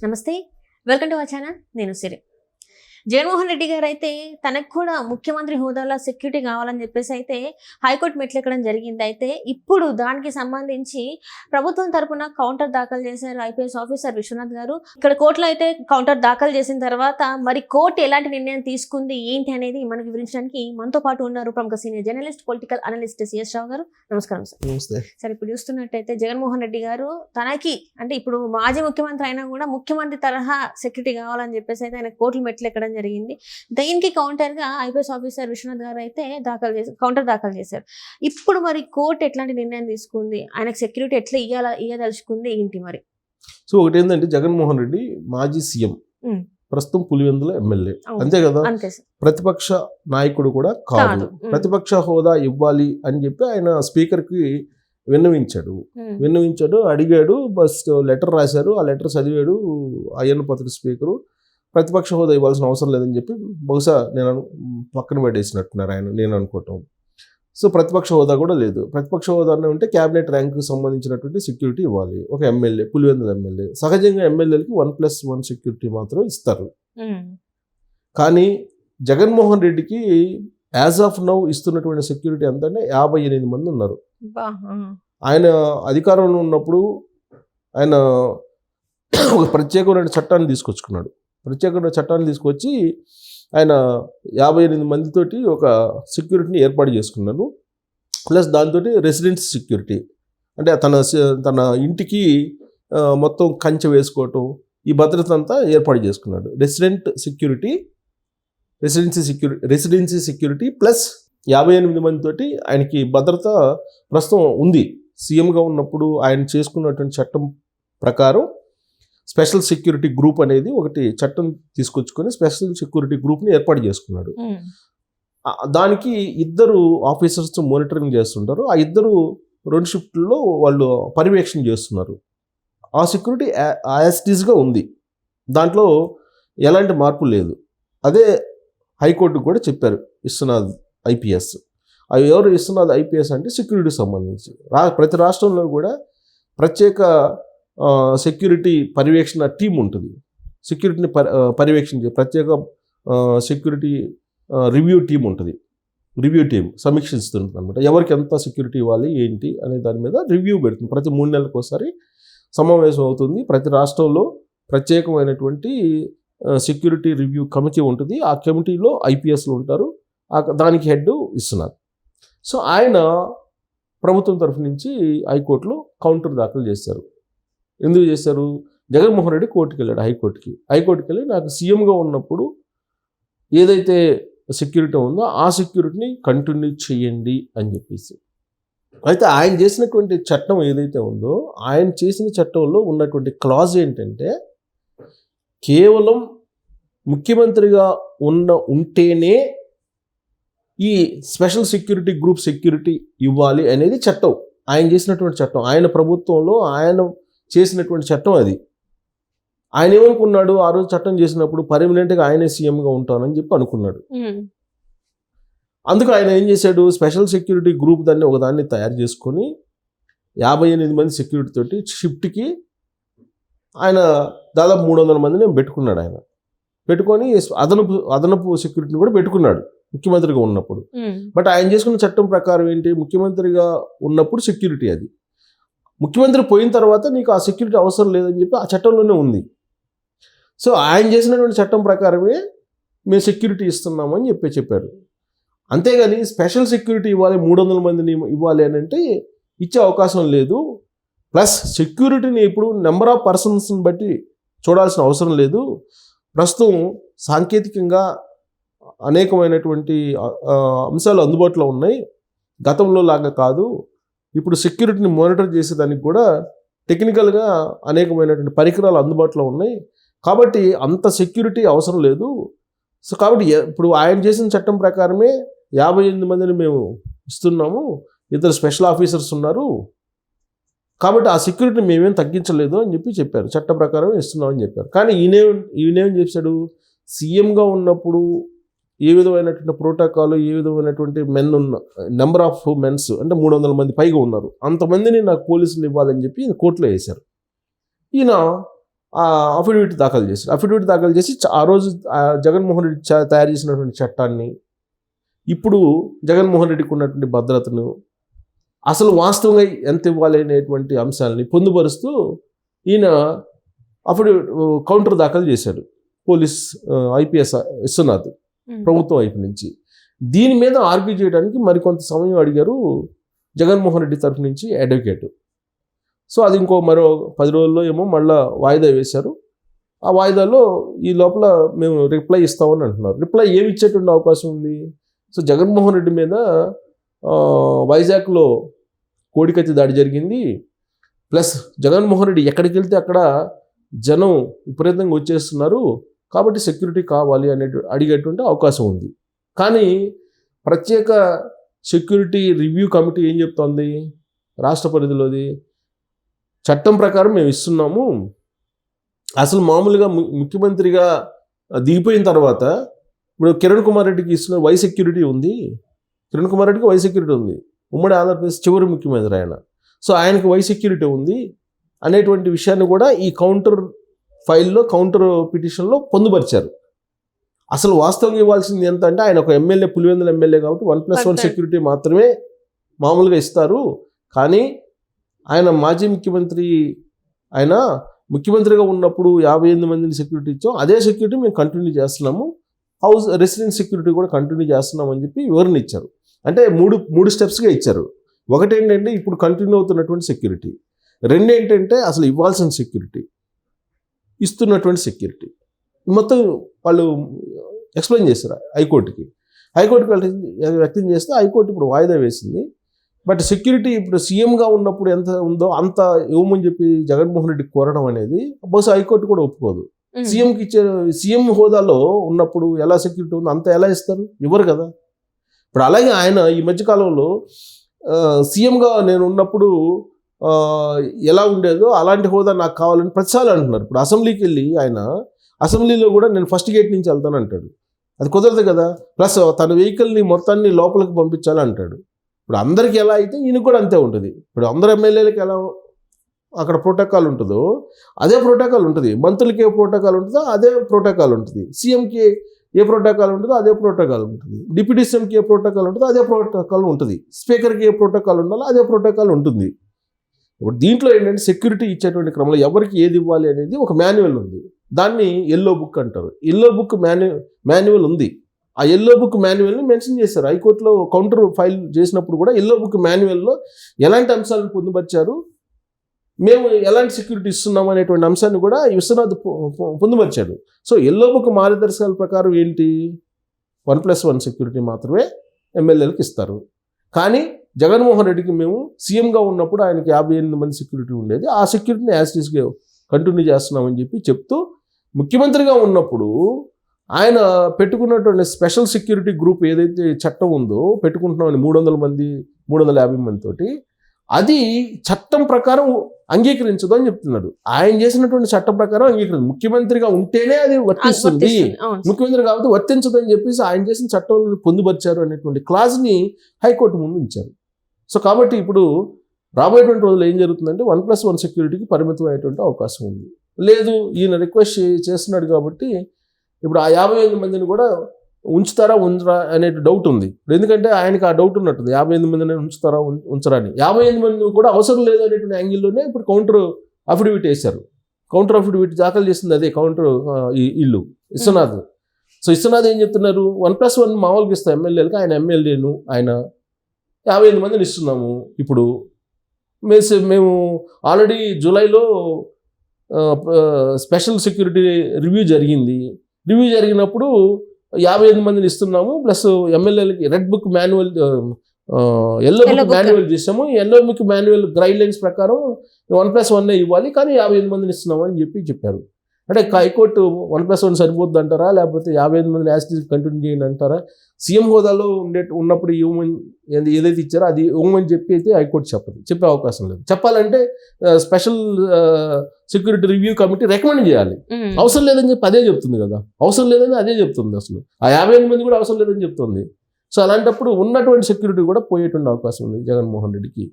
నమస్తే, welcome to our channel. నేను సిరి. జగన్మోహన్ రెడ్డి గారు అయితే తనకు కూడా ముఖ్యమంత్రి హోదాలో సెక్యూరిటీ కావాలని చెప్పేసి అయితే హైకోర్టు మెట్లెక్కడం జరిగింది. అయితే ఇప్పుడు దానికి సంబంధించి ప్రభుత్వం తరపున కౌంటర్ దాఖలు చేశారు ఐపీఎస్ ఆఫీసర్ విశ్వనాథ్ గారు. ఇక్కడ కోర్టులో అయితే కౌంటర్ దాఖలు చేసిన తర్వాత మరి కోర్టు ఎలాంటి నిర్ణయం తీసుకుంది ఏంటి అనేది మనకి వివరించడానికి మనతో పాటు ఉన్నారు ప్రముఖ senior journalist, political analyst CS Rao garu. నమస్కారం సార్. సార్, ఇప్పుడు చూస్తున్నట్టయితే జగన్మోహన్ రెడ్డి గారు తనకి అంటే ఇప్పుడు మాజీ ముఖ్యమంత్రి అయినా కూడా ముఖ్యమంత్రి తరహా సెక్యూరిటీ కావాలని చెప్పేసి అయితే ఆయన కోర్టులు మెట్లెక్కడం జరిగింది. దీనికి కౌంటర్ గా ఐపీఎస్ ఆఫీసర్ విశ్వనాథ్ గారు అయితే కౌంటర్ దాఖలు చేశారు. ఇప్పుడు మరి కోర్టు ఎట్లాంటి నిర్ణయం తీసుకుంది, ఆయనకు సెక్యూరిటీ ఎట్లా ఇయ్యదలుచుకుంది ఏంటి మరి? సో ఒకటి ఏంటంటే, జగన్మోహన్ రెడ్డి మాజీ సీఎం, ప్రస్తుతం పులివెందుల ఎమ్మెల్యే, అంతే కదా, ప్రతిపక్ష నాయకుడు కూడా కాదు. ప్రతిపక్ష హోదా ఇవ్వాలి అని చెప్పి ఆయన స్పీకర్ కి విన్నవించాడు, అడిగాడు, బస్ లెటర్ రాశారు, ఆ లెటర్ చదివాడు అయ్యన్న పాత్రుడు స్పీకరు. ప్రతిపక్ష హోదా ఇవ్వాల్సిన అవసరం లేదని చెప్పి బహుశా పక్కన పెట్టేసినట్టున్నారు ఆయన, నేను అనుకోవటం. సో ప్రతిపక్ష హోదా కూడా లేదు. ప్రతిపక్ష హోదా ఉంటే క్యాబినెట్ ర్యాంకు సంబంధించినటువంటి సెక్యూరిటీ ఇవ్వాలి. ఒక ఎమ్మెల్యే, పులివెందుల ఎమ్మెల్యే, సహజంగా ఎమ్మెల్యేలకి 1+1 సెక్యూరిటీ మాత్రం ఇస్తారు. కానీ జగన్మోహన్ రెడ్డికి యాజ్ ఆఫ్ నౌ ఇస్తున్నటువంటి సెక్యూరిటీ ఎంతంటే 58 మంది ఉన్నారు. ఆయన అధికారంలో ఉన్నప్పుడు ఆయన ఒక ప్రత్యేకమైన చట్టాన్ని తీసుకొచ్చుకున్నాడు. ప్రత్యేకమైన చట్టాన్ని తీసుకొచ్చి ఆయన 58 మందితోటి ఒక సెక్యూరిటీని ఏర్పాటు చేసుకున్నాను. ప్లస్ దాంతో రెసిడెన్స్ సెక్యూరిటీ అంటే తన ఇంటికి మొత్తం కంచె వేసుకోవటం, ఈ భద్రత అంతా ఏర్పాటు చేసుకున్నాడు. రెసిడెన్సీ సెక్యూరిటీ ప్లస్ 58 మందితోటి ఆయనకి భద్రత ప్రస్తుతం ఉంది. సీఎంగా ఉన్నప్పుడు ఆయన చేసుకున్నటువంటి చట్టం ప్రకారం స్పెషల్ సెక్యూరిటీ గ్రూప్ అనేది ఒకటి చట్టం తీసుకొచ్చుకొని స్పెషల్ సెక్యూరిటీ గ్రూప్ని ఏర్పాటు చేసుకున్నాడు. దానికి 2 ఆఫీసర్స్ మానిటరింగ్ చేస్తుంటారు. ఆ 2 షిఫ్ట్లో వాళ్ళు పర్యవేక్షణ చేస్తున్నారు. ఆ సెక్యూరిటీ యాజ్ ఇట్ ఈస్గా ఉంది, దాంట్లో ఎలాంటి మార్పు లేదు. అదే హైకోర్టుకు కూడా చెప్పారు విశ్వనాథ్ ఐపీఎస్. అవి ఎవరు విశ్వనాథ్ ఐపీఎస్ అంటే సెక్యూరిటీకి సంబంధించి ప్రతి రాష్ట్రంలో కూడా ప్రత్యేక సెక్యూరిటీ పర్యవేక్షణ టీం ఉంటుంది. సెక్యూరిటీని పర్యవేక్షించే ప్రత్యేక సెక్యూరిటీ రివ్యూ టీం ఉంటుంది. రివ్యూ టీం సమీక్షిస్తుంది అనమాట. ఎవరికి ఎంత సెక్యూరిటీ ఇవ్వాలి ఏంటి అనే దాని మీద రివ్యూ పెడుతుంది. ప్రతి 3 నెలలకు ఒకసారి సమావేశం అవుతుంది. ప్రతి రాష్ట్రంలో ప్రత్యేకమైనటువంటి సెక్యూరిటీ రివ్యూ కమిటీ ఉంటుంది. ఆ కమిటీలో ఐపీఎస్లు ఉంటారు. దానికి హెడ్ ఇస్తున్నారు. సో ఆయన ప్రభుత్వం తరఫు నుంచి హైకోర్టులో కౌంటర్ దాఖలు చేశారు. ఎందుకు చేశారు? జగన్మోహన్ రెడ్డి కోర్టుకు వెళ్ళాడు, హైకోర్టుకి వెళ్ళి నాకు సీఎంగా ఉన్నప్పుడు ఏదైతే సెక్యూరిటీ ఉందో ఆ సెక్యూరిటీని కంటిన్యూ చేయండి అని చెప్పేసి. అయితే ఆయన చేసినటువంటి చట్టం ఏదైతే ఉందో, ఆయన చేసిన చట్టంలో ఉన్నటువంటి క్లాజ్ ఏంటంటే, కేవలం ముఖ్యమంత్రిగా ఉంటేనే ఈ స్పెషల్ సెక్యూరిటీ గ్రూప్ సెక్యూరిటీ ఇవ్వాలి అనేది చట్టం. ఆయన చేసినటువంటి చట్టం, ఆయన ప్రభుత్వంలో ఆయన చేసినటువంటి చట్టం అది. ఆయన ఏమనుకున్నాడు, ఆ రోజు చట్టం చేసినప్పుడు పర్మనెంట్గా ఆయనే సీఎంగా ఉంటానని చెప్పి అనుకున్నాడు. అందుకు ఆయన ఏం చేశాడు, స్పెషల్ సెక్యూరిటీ గ్రూప్ దాన్ని ఒకదాన్ని తయారు చేసుకొని 58 మంది సెక్యూరిటీ తోటి షిఫ్ట్కి ఆయన దాదాపు 300 మందిని పెట్టుకున్నాడు. ఆయన పెట్టుకొని అదనపు సెక్యూరిటీని కూడా పెట్టుకున్నాడు ముఖ్యమంత్రిగా ఉన్నప్పుడు. బట్ ఆయన చేసుకున్న చట్టం ప్రకారం ఏంటి, ముఖ్యమంత్రిగా ఉన్నప్పుడు సెక్యూరిటీ అది, ముఖ్యమంత్రి పోయిన తర్వాత నీకు ఆ సెక్యూరిటీ అవసరం లేదని చెప్పి ఆ చట్టంలోనే ఉంది. సో ఆయన చేసినటువంటి చట్టం ప్రకారమే మేము సెక్యూరిటీ ఇస్తున్నామని చెప్పాడు. అంతేగాని స్పెషల్ సెక్యూరిటీ ఇవ్వాలి, 300 మందిని ఇవ్వాలి అని అంటే ఇచ్చే అవకాశం లేదు. ప్లస్ సెక్యూరిటీని ఇప్పుడు నెంబర్ ఆఫ్ పర్సన్స్ని బట్టి చూడాల్సిన అవసరం లేదు. ప్రస్తుతం సాంకేతికంగా అనేకమైనటువంటి అంశాలు అందుబాటులో ఉన్నాయి. గతంలో లాగా కాదు, ఇప్పుడు సెక్యూరిటీని మానిటర్ చేసేదానికి కూడా టెక్నికల్గా అనేకమైనటువంటి పరికరాలు అందుబాటులో ఉన్నాయి. కాబట్టి అంత సెక్యూరిటీ అవసరం లేదు. సో కాబట్టి ఇప్పుడు ఆయన చేసిన చట్టం ప్రకారమే 58 మందిని మేము ఇస్తున్నాము, 2 స్పెషల్ ఆఫీసర్స్ ఉన్నారు, కాబట్టి ఆ సెక్యూరిటీని మేమేం తగ్గించలేదు అని చెప్పారు. చట్ట ప్రకారం ఇస్తున్నామని చెప్పారు. కానీ ఈయనేం చేశాడు, సీఎంగా ఉన్నప్పుడు ఏ విధమైనటువంటి ప్రోటోకాల్, ఏ విధమైనటువంటి నెంబర్ ఆఫ్ మెన్స్ అంటే 300 మంది పైగా ఉన్నారు, అంతమందిని నాకు పోలీసులు ఇవ్వాలని చెప్పి కోర్టులో వేశారు. ఈయన అఫిడవిట్ దాఖలు చేశారు. అఫిడవిట్ దాఖలు చేసి ఆ రోజు జగన్మోహన్ రెడ్డి తయారు చేసినటువంటి చట్టాన్ని, ఇప్పుడు జగన్మోహన్ రెడ్డికి ఉన్నటువంటి భద్రతను, అసలు వాస్తవంగా ఎంత ఇవ్వాలి అనేటువంటి అంశాలని పొందుపరుస్తూ ఈయన అఫిడవిట్ కౌంటర్ దాఖలు చేశాడు పోలీస్ ఐపీఎస్ విశ్వనాథ్ ప్రభుత్వం వైపు నుంచి. దీని మీద ఆర్గ్యూ చేయడానికి మరికొంత సమయం అడిగారు జగన్మోహన్ రెడ్డి తరఫు నుంచి అడ్వకేట్. సో అది మరో 10 రోజుల్లో ఏమో మళ్ళీ వాయిదా వేశారు. ఆ వాయిదాలో ఈ లోపల మేము రిప్లై ఇస్తామని అంటున్నారు. రిప్లై ఏమి ఇచ్చేటువంటి అవకాశం ఉంది? సో జగన్మోహన్ రెడ్డి మీద వైజాగ్లో కోడికత్తి దాడి జరిగింది, ప్లస్ జగన్మోహన్ రెడ్డి ఎక్కడికి వెళ్తే అక్కడ జనం విపరీతంగా వచ్చేస్తున్నారు, కాబట్టి సెక్యూరిటీ కావాలి అడిగేటువంటి అవకాశం ఉంది. కానీ ప్రత్యేక సెక్యూరిటీ రివ్యూ కమిటీ ఏం చెప్తోంది? రాష్ట్ర పరిధిలోది చట్టం ప్రకారం మేము ఇస్తున్నాము. అసలు మామూలుగా ముఖ్యమంత్రిగా దిగిపోయిన తర్వాత ఇప్పుడు కిరణ్ కుమార్ రెడ్డికి ఇస్తున్న వై సెక్యూరిటీ ఉంది. కిరణ్ కుమార్ రెడ్డికి వై సెక్యూరిటీ ఉంది, ఉమ్మడి ఆంధ్రప్రదేశ్ చివరి ముఖ్యమంత్రి ఆయన. సో ఆయనకి వై సెక్యూరిటీ ఉంది అనేటువంటి విషయాన్ని కూడా ఈ కౌంటర్ ఫైల్లో, కౌంటర్ పిటిషన్లో పొందుపరిచారు. అసలు వాస్తవంగా ఇవ్వాల్సింది ఎంత అంటే, ఆయన ఒక ఎమ్మెల్యే, పులివెందుల ఎమ్మెల్యే కాబట్టి 1+1 సెక్యూరిటీ మాత్రమే మామూలుగా ఇస్తారు. కానీ ఆయన మాజీ ముఖ్యమంత్రి, ఆయన ముఖ్యమంత్రిగా ఉన్నప్పుడు 58 మందిని సెక్యూరిటీ ఇచ్చాం, అదే సెక్యూరిటీ మేము కంటిన్యూ చేస్తున్నాము, హౌస్ రెసిడెన్స్ సెక్యూరిటీ కూడా కంటిన్యూ చేస్తున్నాం అని చెప్పి వివరణ ఇచ్చారు. అంటే మూడు స్టెప్స్గా ఇచ్చారు. ఒకటి ఏంటంటే ఇప్పుడు కంటిన్యూ అవుతున్నటువంటి సెక్యూరిటీ, రెండు ఏంటంటే అసలు ఇవ్వాల్సిన సెక్యూరిటీ, ఇస్తున్నటువంటి సెక్యూరిటీ, మొత్తం వాళ్ళు ఎక్స్ప్లెయిన్ చేశారు హైకోర్టుకి. హైకోర్టుకి వ్యక్తం చేస్తే హైకోర్టు ఇప్పుడు వాయిదా వేసింది. బట్ సెక్యూరిటీ ఇప్పుడు సీఎంగా ఉన్నప్పుడు ఎంత ఉందో అంత ఇవ్వమని చెప్పి జగన్మోహన్ రెడ్డి కోరడం అనేది బహుశా హైకోర్టు కూడా ఒప్పుకోదు. సీఎంకి ఇచ్చే, సీఎం హోదాలో ఉన్నప్పుడు ఎలా సెక్యూరిటీ ఉందో అంత ఎలా ఇస్తారు? ఇవ్వరు కదా. ఇప్పుడు అలాగే ఆయన ఈ మధ్యకాలంలో సీఎంగా నేను ఉన్నప్పుడు ఎలా ఉండేదో అలాంటి హోదా నాకు కావాలని ప్రతిసారి అంటున్నారు. ఇప్పుడు అసెంబ్లీకి వెళ్ళి ఆయన అసెంబ్లీలో కూడా నేను ఫస్ట్ గేట్ నుంచి వెళ్తాను అంటాడు. అది కుదరదు కదా. ప్లస్ తన వెహికల్ని మొత్తాన్ని లోపలికి పంపించాలి అంటాడు. ఇప్పుడు అందరికీ ఎలా అయితే ఈయనకు కూడా అంతే ఉంటుంది. ఇప్పుడు అందరు ఎమ్మెల్యేలకు ఎలా అక్కడ ప్రోటోకాల్ ఉంటుందో అదే ప్రోటోకాల్ ఉంటుంది, మంత్రులకి ఏ ప్రోటోకాల్ ఉంటుందో అదే ప్రోటోకాల్ ఉంటుంది, సీఎంకి ఏ ప్రోటోకాల్ ఉంటుందో అదే ప్రోటోకాల్ ఉంటుంది, డిప్యూటీ సీఎంకి ఏ ప్రోటోకాల్ ఉంటుందో అదే ప్రోటోకాల్ ఉంటుంది, స్పీకర్కి ఏ ప్రోటోకాల్ ఉండాలో అదే ప్రోటోకాల్ ఉంటుంది. ఇప్పుడు దీంట్లో ఏంటంటే సెక్యూరిటీ ఇచ్చేటువంటి క్రమంలో ఎవరికి ఏది ఇవ్వాలి అనేది ఒక మాన్యువల్ ఉంది. దాన్ని ఎల్లో బుక్ అంటారు. ఎల్లో బుక్ మాన్యువల్ ఉంది. ఆ ఎల్లో బుక్ మాన్యువల్ని మెన్షన్ చేశారు హైకోర్టులో. కౌంటర్ ఫైల్ చేసినప్పుడు కూడా ఎల్లో బుక్ మాన్యువల్లో ఎలాంటి అంశాలను పొందుపరిచారు, మేము ఎలాంటి సెక్యూరిటీ ఇస్తున్నాం అనేటువంటి అంశాన్ని కూడా విశ్వనాథ్ పొందుపరిచాడు. సో ఎల్లో బుక్ మార్గదర్శకాల ప్రకారం ఏంటి, 1+1 సెక్యూరిటీ మాత్రమే ఎమ్మెల్యేలకు ఇస్తారు. కానీ జగన్మోహన్ రెడ్డికి మేము సీఎంగా ఉన్నప్పుడు ఆయనకి 58 మంది సెక్యూరిటీ ఉండేది, ఆ సెక్యూరిటీని యాజ్ ఇట్ ఈస్గా కంటిన్యూ చేస్తున్నామని చెప్తూ ముఖ్యమంత్రిగా ఉన్నప్పుడు ఆయన పెట్టుకున్నటువంటి స్పెషల్ సెక్యూరిటీ గ్రూప్ ఏదైతే చట్టం ఉందో పెట్టుకుంటున్నామని 300 మంది 350 మందితోటి, అది చట్టం ప్రకారం అంగీకరించదు అని చెప్తున్నాడు. ఆయన చేసినటువంటి చట్టం ప్రకారం అంగీకరించదు. ముఖ్యమంత్రిగా ఉంటేనే అది వర్తిస్తుంది, ముఖ్యమంత్రి కాబట్టి వర్తించదు అని చెప్పేసి ఆయన చేసిన చట్టంలో పొందుపరిచారు అనేటువంటి క్లాజ్ని హైకోర్టు ముందు ఉంచారు. సో కాబట్టి ఇప్పుడు రాబోయేటువంటి రోజులు ఏం జరుగుతుందంటే 1+1 సెక్యూరిటీకి పరిమితం అయ్యేటువంటి అవకాశం ఉంది. లేదు ఈయన రిక్వెస్ట్ చేస్తున్నాడు కాబట్టి ఇప్పుడు ఆ 58 మందిని కూడా ఉంచుతారా అనే డౌట్ ఉంది. ఎందుకంటే ఆయనకి ఆ డౌట్ ఉన్నట్టుంది, 58 మందిని ఉంచుతారా ఉంచరా అని. 58 మంది కూడా అవసరం లేదు అనేటువంటి యాంగిల్లోనే ఇప్పుడు కౌంటర్ అఫిడవిట్ వేశారు. కౌంటర్ అఫిడవిట్ దాఖలు చేసింది అదే కౌంటర్ ఇల్లు విశ్వనాథ్. సో విశ్వనాథ్ ఏం చెప్తున్నారు, 1+1 మామూలుగా ఇస్తాం ఎమ్మెల్యేలకు, ఆయన ఎమ్మెల్యేను, ఆయన 58 మందిని ఇస్తున్నాము. ఇప్పుడు మేము ఆల్రెడీ జూలైలో స్పెషల్ సెక్యూరిటీ రివ్యూ జరిగినప్పుడు 58 మందిని ఇస్తున్నాము, ప్లస్ ఎమ్మెల్యేలకి red book manual, yellow book manual చేసాము. Yellow book manual guidelines ప్రకారం 1+1 ఇవ్వాలి, కానీ 58 మందిని ఇస్తున్నాము అని చెప్పారు. అంటే హైకోర్టు 1+1 సరిపోద్ది అంటారా, లేకపోతే 58 మందిని యాసిడ్ కంటిన్యూ చేయండి అంటారా? సీఎం హోదాలో ఉన్నప్పుడు ఇవ్వమని ఏదైతే ఇచ్చారో అది ఇవ్వమని చెప్పి అయితే హైకోర్టు చెప్పే అవకాశం లేదు. చెప్పాలంటే special security review committee recommend చేయాలి. అవసరం లేదని చెప్పి అదే చెప్తుంది కదా, అవసరం లేదని అదే చెప్తుంది. అసలు ఆ 58 మంది కూడా అవసరం లేదని చెప్తుంది. సో అలాంటప్పుడు ఉన్నటువంటి సెక్యూరిటీ కూడా పోయేటువంటి అవకాశం ఉంది జగన్మోహన్ రెడ్డికి.